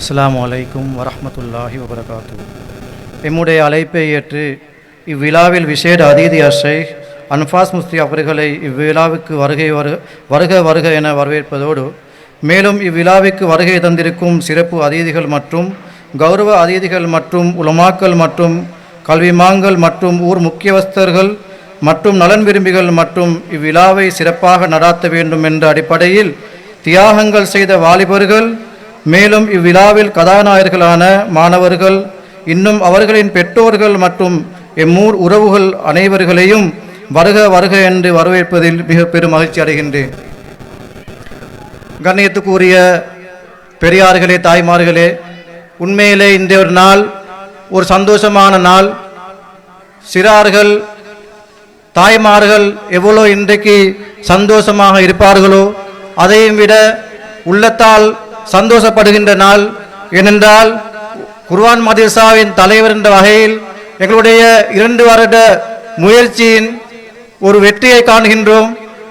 அஸ்ஸலாமு அலைக்கும் வரஹ்மத்துல்லாஹி வபரகாத்துஹு. எம்முடைய அழைப்பை ஏற்று இவ்விழாவில் விசேட அதிதி ஷேக் அன்ஃபாஸ் முஃப்தி அவர்களை இவ்விழாவுக்கு வருக வருக என வரவேற்பதோடு, மேலும் இவ்விழாவுக்கு வருகை தந்திருக்கும் சிறப்பு அதிதிகள் மற்றும் கௌரவ அதிதிகள் மற்றும் உலமாக்கள் மற்றும் கல்விமான்கள் மற்றும் ஊர் முக்கியஸ்தர்கள் மற்றும் நலன் விரும்பிகள் மற்றும் இவ்விழாவை சிறப்பாக நடாத்த வேண்டும் என்ற அடிப்படையில் தியாகங்கள் செய்த வாலிபர்கள், மேலும் இவ்விழாவில் கதாநாயகர்களான மாணவர்கள், இன்னும் அவர்களின் பெற்றோர்கள் மற்றும் எம்மூர் உறவுகள் அனைவர்களையும் வருக வருக என்று வரவேற்பதில் மிக பெரும் மகிழ்ச்சி அடைகின்றேன். கண்ணியத்துக்குரிய பெரியார்களே, தாய்மார்களே, உண்மையிலே இந்த ஒரு நாள் ஒரு சந்தோஷமான நாள். சிறார்கள் தாய்மார்கள் எவ்வளோ இன்றைக்கு சந்தோஷமாக இருப்பார்களோ அதையும் விட உள்ளத்தால் சந்தோஷப்படுகின்ற நாள். ஏனென்றால் குர்ஆன் மதரசாவின் தலைவர் என்ற வகையில் எங்களுடைய 2 வருட முயற்சியின் ஒரு வெற்றியை காண்கின்றோம்.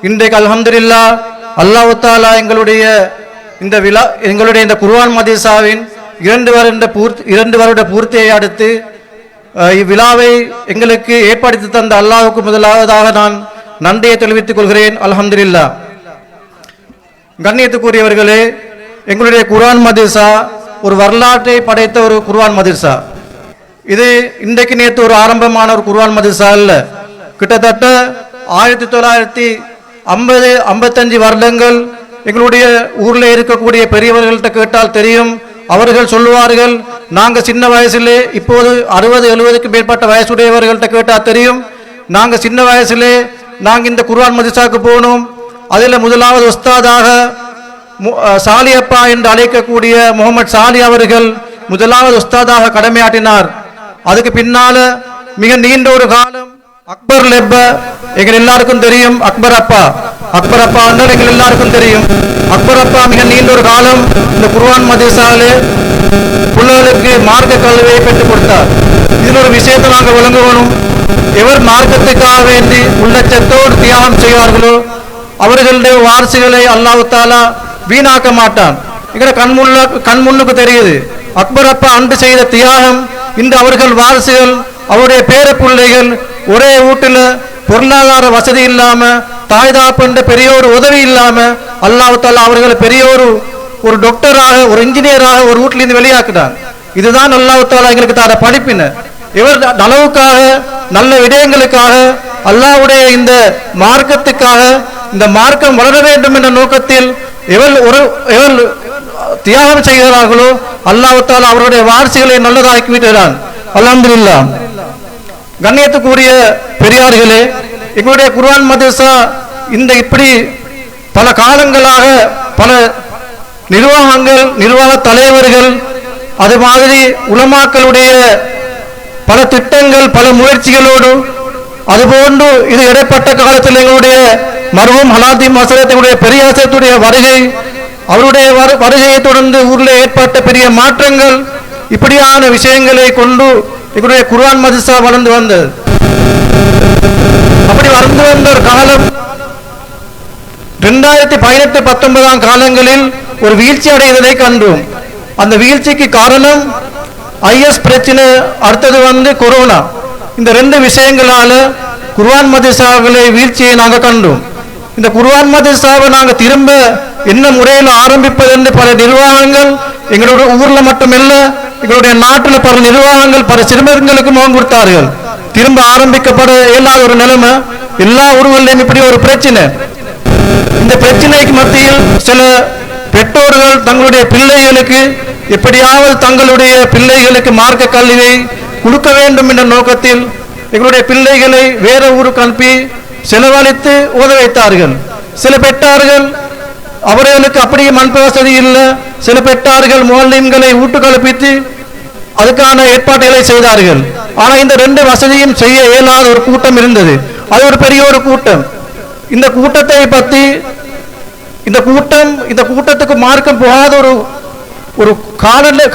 இன்றைக்கு அல்ஹம்துலில்லாஹ் அல்லாஹ் தஆலா எங்களுடைய இந்த குர்ஆன் மதரசாவின் 2 வருட பூர்த்தியை அடுத்து இவ்விழாவை எங்களுக்கு ஏற்படுத்தி தந்த அல்லாஹ்வுக்கு முதலாவதாக நான் நன்றியை தெரிவித்துக் கொள்கிறேன். அல்ஹம்துலில்லாஹ். கண்ணியத்துக்குரியவர்களே, எங்களுடைய குர்ஆன் மதரசா ஒரு வரலாற்றை படைத்த ஒரு குர்ஆன் மதரசா. இது இன்றைக்கு நேற்று ஒரு ஆரம்பமான ஒரு குர்ஆன் மதரசா அல்ல. கிட்டத்தட்ட 1955 வருடங்கள் எங்களுடைய ஊரில் இருக்கக்கூடிய பெரியவர்கள்ட்ட கேட்டால் தெரியும். அவர்கள் சொல்லுவார்கள், நாங்கள் சின்ன வயசிலே, இப்போது 60-70க்கு மேற்பட்ட வயசுடையவர்கள்ட்ட கேட்டால் தெரியும், நாங்கள் சின்ன வயசிலே நாங்கள் இந்த குர்ஆன் மதரசாவுக்கு போனோம். அதில் முதலாவது உஸ்தாதாக சாலி அப்பா என்று அழைக்கக்கூடிய முகமது சாலி அவர்கள் முதலாவது உஸ்தாதாக கடமையாற்றினார். அதுக்கு பின்னால மிக நீண்ட ஒரு காலம் அக்பர் லெப்ப எங்கள் எல்லாருக்கும் தெரியும். அக்பர் அப்பா என்றால் எங்கள் எல்லாருக்கும் தெரியும். அக்பர் அப்பா மிக நீண்ட ஒரு காலம் இந்த குர்ஆன் மதரசாவிலே பிள்ளைகளுக்கு மார்க்க கல்வியை பெற்றுக் கொடுத்தார். இதில் ஒரு விஷயத்தை நாங்கள் விளங்கணும். எவர் மார்க்கத்துக்காக வேண்டி உள்ளச்சத்தோடு தியாகம் செய்வார்களோ அவர்களுடைய வாரிசுகளை அல்லாஹ் தஆலா வீணாக்க மாட்டான். எங்களை கண்முன்னுக்கு தெரியுது. அக்பர் அப்பா அன்று செய்த தியாகம் இன்று அவர்கள் வாரிசுகள், அவருடைய பேர பிள்ளைகள் ஒரே வீட்டில் பொருளாதார வசதி இல்லாம, தாய் தாப்பன்ற பெரிய ஒரு உதவி இல்லாம அல்லாஹ் தஆலா அவர்களை பெரிய ஒரு டாக்டராக, ஒரு இன்ஜினியராக ஒரு வீட்டிலிருந்து வெளியாக்குறான். இதுதான் அல்லாஹ் தஆலா எங்களுக்கு தார படிப்பின. இவர் நலவுக்காக, நல்ல விடயங்களுக்காக, அல்லாஹ்வுடைய இந்த மார்க்கத்துக்காக, இந்த மார்க்கம் வளர வேண்டும் என்ற நோக்கத்தில் எவர் தியாகம் செய்கிறார்களோ அல்லாஹ் தஆலா அவருடைய வாரிசுகளை நல்லதாக்கி விட்டான். அல்ஹம்துலில்லாஹ். கண்ணியத்துக்குரிய பெரியார்களே, எங்களுடைய குர்ஆன் மதரசா இந்த இப்படி பல காலங்களாக பல நிர்வாகங்கள், நிர்வாக தலைவர்கள், அது மாதிரி உலமாக்களுடைய பல திட்டங்கள், பல முயற்சிகளோடு, அதுபோன்று இது இடைப்பட்ட காலத்தில் எங்களுடைய மர்ஹூம் ஹலாதீம் ஹஸரத்துடைய பெரியாசத்துடைய வருகை, அவருடைய வருகையை தொடர்ந்து ஊரில் ஏற்பட்ட பெரிய மாற்றங்கள், இப்படியான விஷயங்களை கொண்டு எங்களுடைய குர்ஆன் மதரசா வளர்ந்து வந்தது. அப்படி வளர்ந்து வந்த ஒரு காலம் 2018-19 காலங்களில் ஒரு வீழ்ச்சி அடைவதை கண்டோம். அந்த வீழ்ச்சிக்கு காரணம் ஐஎஸ் பிரச்சனை, அடுத்தது கொரோனா. இந்த 2 விஷயங்களால குர்ஆன் மதரசாக்களை வீழ்ச்சியை நாங்கள் கண்டோம். இந்த குர்ஆன் மதரசாவை நாங்கள் திரும்ப என்ன முறையில் ஆரம்பிப்பது என்று பல நிர்வாகங்கள், எங்களுடைய ஊரில் மட்டுமல்ல எங்களுடைய நாட்டில் பல நிர்வாகங்கள் பல சிறுவர்களுக்கு முகம் கொடுத்தார்கள். திரும்ப ஆரம்பிக்கப்பட இயலாத ஒரு நிலைமை. எல்லா ஊர்களிலும் இப்படி ஒரு பிரச்சனை. இந்த பிரச்சனைக்கு மத்தியில் சில பெற்றோர்கள் தங்களுடைய பிள்ளைகளுக்கு எப்படியாவது தங்களுடைய பிள்ளைகளுக்கு மார்க்க கல்வியை கொடுக்க வேண்டும் என்ற நோக்கத்தில் எங்களுடைய பிள்ளைகளை வேற ஊருக்கு அனுப்பி செலவழித்து ஓத வைத்தார்கள். சில பெற்றார்கள் அவர்களுக்கு அப்படியே மண் வசதி இல்லை. சில பெற்றார்கள் முஅல்லிம்களை வீட்டு கலப்பித்து அதுக்கான ஏற்பாடுகளை செய்தார்கள். ஆனால் இந்த 2 வசதியும் செய்ய இயலாத ஒரு கூட்டம் இருந்தது. அது ஒரு பெரிய ஒரு கூட்டம். இந்த கூட்டத்தை பற்றி இந்த கூட்டத்துக்கு மார்க்கம் போகாத ஒரு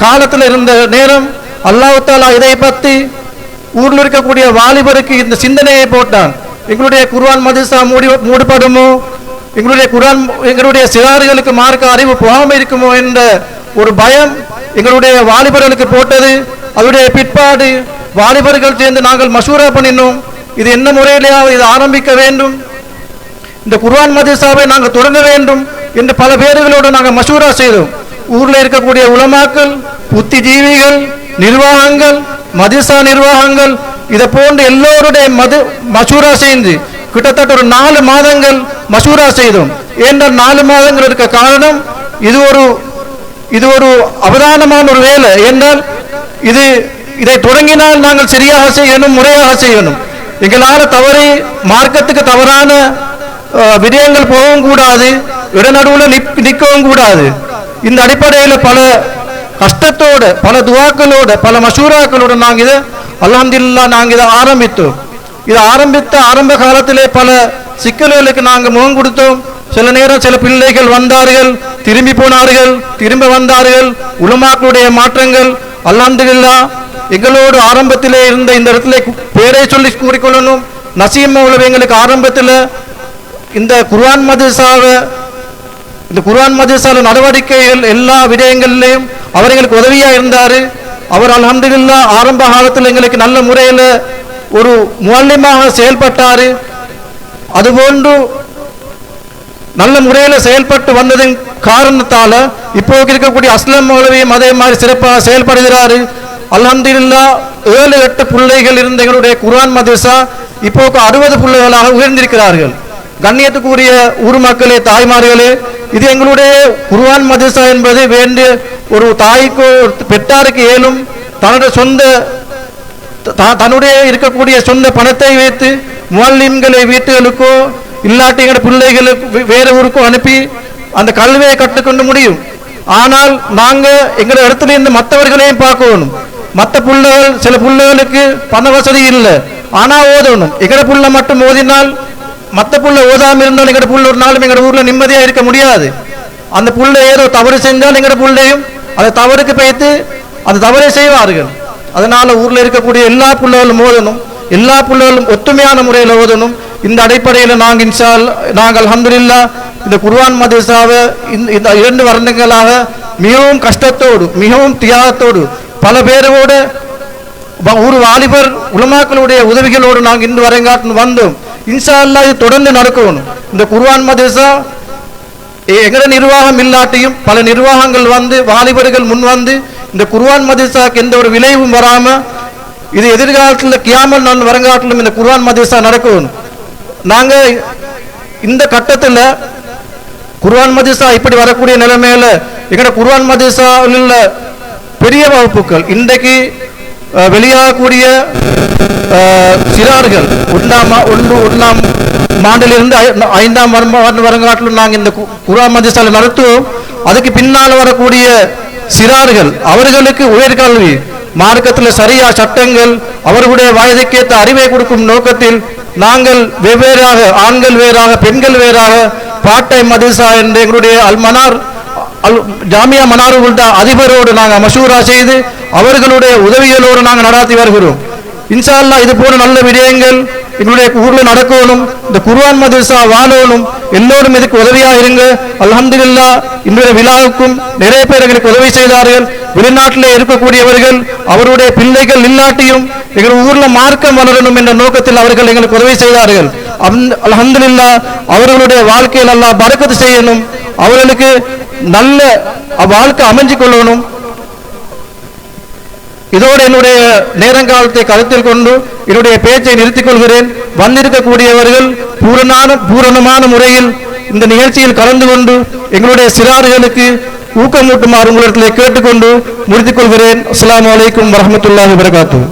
காலத்தில் இருந்த நேரம் அல்லாஹ் தஆலா இதை பற்றி ஊரில் இருக்கக்கூடிய வாலிபருக்கு இந்த சிந்தனையை போட்டான். எங்களுடைய குர்ஆன் மதரசா மூடப்படுமோ, எங்களுடைய சிறார்களுக்கு மார்க்க அறிவு போகாமல் இருக்குமோ என்ற ஒரு பயம் எங்களுடைய வாலிபர்களுக்கு போட்டது. அதனுடைய பிற்பாடு வாலிபர்கள் சேர்ந்து நாங்கள் மசூரா பண்ணினோம், இது என்ன முறையிலேயாவது இது ஆரம்பிக்க வேண்டும், இந்த குர்ஆன் மதரசாவை நாங்கள் தொடங்க வேண்டும் என்று பல பேர்களோடு நாங்கள் மசூரா செய்தோம். ஊரில் இருக்கக்கூடிய உலமாக்கள், புத்திஜீவிகள், நிர்வாகங்கள், மதரசா நிர்வாகங்கள், இதை போன்று எல்லோருடைய மசூரா செய்து கிட்டத்தட்ட ஒரு 4 மாதங்கள் மசூரா செய்தோம். ஏனென்றால் 4 மாதங்கள் இருக்க காரணம் இது ஒரு அவதானமான ஒரு வேலை. என்றால் இதை தொடங்கினால் நாங்கள் சரியாக செய்யணும், முறையாக செய்யணும். எங்களால் தவறி மார்க்கத்துக்கு தவறான விடயங்கள் போகவும் கூடாது, இடநடுவில் நிற்கவும் கூடாது. இந்த அடிப்படையில் பல கஷ்டத்தோடு, பல துவாக்களோடு, பல மசூராக்களோடு நாங்கள் இதை அல்ஹம்துலில்லாஹ் நாங்கள் இதை ஆரம்பித்தோம். இதை ஆரம்பித்த ஆரம்ப காலத்திலே பல சிக்கல்களுக்கு நாங்கள் முகம் கொடுத்தோம். சில நேரம் சில பிள்ளைகள் வந்தார்கள், திரும்பி போனார்கள், திரும்ப வந்தார்கள். உலமாக்களுடைய மாற்றங்கள் அல்ஹம்துலில்லாஹ். எங்களோடு ஆரம்பத்திலே இருந்த இந்த இடத்துல பேரை சொல்லி கூறிக்கொள்ளணும். நசீம் மௌலவி எங்களுக்கு ஆரம்பத்தில் இந்த குர்ஆன் மதரசால நடவடிக்கைகள் எல்லா விடயங்களிலையும் அவர் எங்களுக்கு உதவியாக இருந்தார். அவர் அல்ஹம்துலில்லாஹ் ஆரம்ப காலத்தில் எங்களுக்கு நல்ல முறையில் ஒரு முஅல்லிமாக செயல்பட்டார். அதுபோன்று நல்ல முறையில் செயல்பட்டு வந்ததின் காரணத்தால் இப்போ இருக்கக்கூடிய அஸ்லம் மௌலவியும் அதே மாதிரி சிறப்பாக செயல்படுகிறார். அல்ஹம்துலில்லாஹ் 7-8 பிள்ளைகள் இருந்த எங்களுடைய குர்ஆன் மதரசா இப்போ 60 பிள்ளைகளாக உயர்ந்திருக்கிறார்கள். கண்ணியத்துக்குரிய ஊர் மக்களே, தாய்மார்களே, இது எங்களுடைய குர்ஆன் மதரசா என்பது வேண்டிய ஒரு தாய்க்கோ பெற்றாருக்கு ஏலும் தன்னுடைய இருக்கக்கூடிய சொந்த பணத்தை வைத்து முஅல்லிம்களை வீட்டுகளுக்கோ இல்லாட்டி எங்கள் பிள்ளைகளுக்கு வேறு ஊருக்கோ அனுப்பி அந்த கல்வியை கற்றுக்கொண்டு முடியும். ஆனால் நாங்கள் எங்கள் இடத்துல இருந்து மற்றவர்களையும் பார்க்கணும். மற்ற பிள்ளைகள், சில பிள்ளைகளுக்கு பண வசதி இல்லை, ஆனால் ஓதணும். எங்கட புள்ள மட்டும் ஓதினால் மற்ற புள்ள ஓதாமல் இருந்தால் எங்கட புள்ள ஒரு நாளும் எங்கள் ஊரில் நிம்மதியாக இருக்க முடியாது. அந்த புள்ள ஏதோ தவறு செஞ்சால் எங்கட புள்ளையும் அந்த தவறுக்கு வைத்து அந்த தவறை செய்வார்கள். அதனால ஊரில் இருக்கக்கூடிய எல்லா பிள்ளைகளும் ஓதணும், எல்லா பிள்ளைகளும் ஒத்துமையான முறையில் ஓதணும். இந்த அடிப்படையில் நாங்கள் அல்ஹம்துலில்லாஹ் இந்த குர்ஆன் மதரசாவை இந்த 2 வருடங்களாக மிகவும் கஷ்டத்தோடு, மிகவும் தியாகத்தோடு, பல பேரோட ஒரு வாலிபர் உலமாக்களுடைய உதவிகளோடு நாங்கள் இன்று வரங்காட்டு வந்தோம். இன்ஷா அல்லாஹ் இது தொடர்ந்து நடக்கணும். இந்த குர்ஆன் மதரசா எங்கட நிர்வாகம் இல்லாட்டியும் பல நிர்வாகங்கள் வந்து வாலிபர்கள் முன் வந்து இந்த குர்ஆன் மதரசாக்கு எந்த ஒரு விளைவும் வராம இது எதிர்காலத்தில் கியாமல் நான் வரங்காட்டிலும் இந்த குர்ஆன் மதரசா நடக்கணும். நாங்க இந்த கட்டத்தில் குர்ஆன் மதரசா இப்படி வரக்கூடிய நிலைமையில எங்கட குர்ஆன் மதரசாவில் பெரிய வகுப்புகள் இன்றைக்கு வெளியாகக்கூடிய சிறார்கள் 1ஆம் ஆண்டிலிருந்து 5ஆம் வருங்காட்டிலும் நாங்கள் இந்த குர்ஆன் மதரசால நடத்துவோம். அதுக்கு பின்னால் வரக்கூடிய சிறார்கள் அவர்களுக்கு உயர்கல்வி மார்க்கத்தில் சரியா சட்டங்கள் அவர்களுடைய வயதுக்கேற்ற அறிவை கொடுக்கும் நோக்கத்தில் நாங்கள் வெவ்வேறாக, ஆண்கள் வேறாக, பெண்கள் வேறாக, பாட்டை மதரசா என்ற எங்களுடைய ஜாமியா மனாருல் அதிபரோடு நாங்கள் மசூரா செய்து அவர்களுடைய உதவிகளோடு நாங்கள் நடாத்தி வருகிறோம். இன்ஷா அல்லாஹ் இது போன்ற நல்ல விடயங்கள் எங்களுடைய ஊரில் நடக்கணும். இந்த குர்ஆன் மதரசா வாழணும். எல்லோரும் இதுக்கு உதவியாக இருங்க. அல்ஹம்துலில்லாஹ் இன்றைய விழாவுக்கும் நிறைய பேர் எங்களுக்கு உதவி செய்தார்கள். வெளிநாட்டில் இருக்கக்கூடியவர்கள் அவருடைய பிள்ளைகள் இல்லாட்டியும் எங்கள் ஊரில் மார்க்கம் வளரணும் என்ற நோக்கத்தில் அவர்கள் எங்களுக்கு உதவி செய்தார்கள். அல்ஹம்துலில்லாஹ் அவர்களுடைய வாழ்க்கையில் அல்லாஹ் பரக்கத்து செய்யணும், அவர்களுக்கு நல்ல வாழ்க்கை அமைஞ்சு கொள்ளணும். இதோடு என்னுடைய நேரங்காலத்தை கருத்தில் கொண்டு என்னுடைய பேச்சை நிறுத்திக் கொள்கிறேன். வந்திருக்கக்கூடியவர்கள் பூரணமான முறையில் இந்த நிகழ்ச்சியில் கலந்து கொண்டு எங்களுடைய சிறார்களுக்கு ஊக்கமூட்டுமாறு உங்களிடத்தில் கேட்டுக்கொண்டு முடித்துக் கொள்கிறேன். அஸ்ஸலாமு அலைக்கும் வரஹ்மத்துல்லாஹி வபரகாத்துஹு.